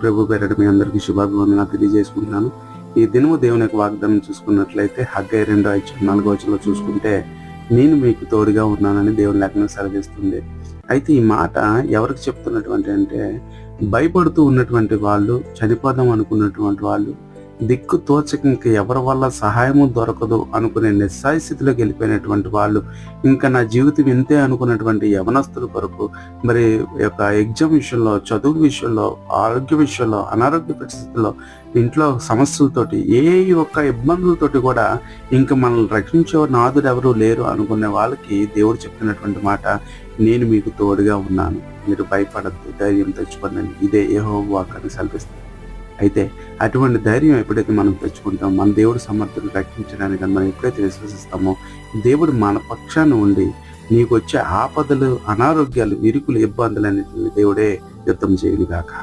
ప్రభు పేరట మీ అందరికీ శుభాభివందనాలు తెలియజేసుకుంటున్నాను. ఈ దినము దేవుని యొక్క వాగ్దానం చూసుకున్నట్లయితే హగ్గై 2:4 చూసుకుంటే, నేను మీకు తోడుగా ఉన్నానని దేవుని లేఖనం సెలవిస్తుంది. అయితే ఈ మాట ఎవరికి చెప్తున్నటువంటి అంటే, భయపడుతూ ఉన్నటువంటి వాళ్ళు, చనిపోదాం అనుకున్నటువంటి వాళ్ళు, దిక్కు తోచక ఇంక ఎవరి వల్ల సహాయము దొరకదు అనుకునే నిస్సాయ స్థితిలోకి వెళ్ళిపోయినటువంటి వాళ్ళు, ఇంకా నా జీవితం ఇంతే అనుకున్నటువంటి యవనస్తుల కొరకు, మరి యొక్క ఎగ్జామ్ విషయంలో, చదువు విషయంలో, ఆరోగ్య విషయంలో, అనారోగ్య పరిస్థితుల్లో, ఇంట్లో సమస్యలతోటి, ఏ ఒక్క ఇబ్బందులతోటి కూడా ఇంకా మనల్ని రక్షించే నాదుడు ఎవరు లేరు అనుకునే వాళ్ళకి దేవుడు చెప్తున్నటువంటి మాట, నేను మీకు తోడుగా ఉన్నాను, మీరు భయపడద్దు, ధైర్యం తెచ్చుకోండి. ఇదే యెహోవా వాక్కు సెలవిస్తుంది. అయితే అటువంటి ధైర్యం ఎప్పుడైతే మనం తెచ్చుకుంటామో, మన దేవుడు సమర్థులు రక్షించడానికి మనం ఎప్పుడైతే విశ్వసిస్తామో, దేవుడు మన పక్షాన ఉండి నీకు వచ్చే ఆపదలు, అనారోగ్యాలు, ఇరుకులు, ఇబ్బందులన్నింటినీ దేవుడే యుద్ధం చేయను గాక.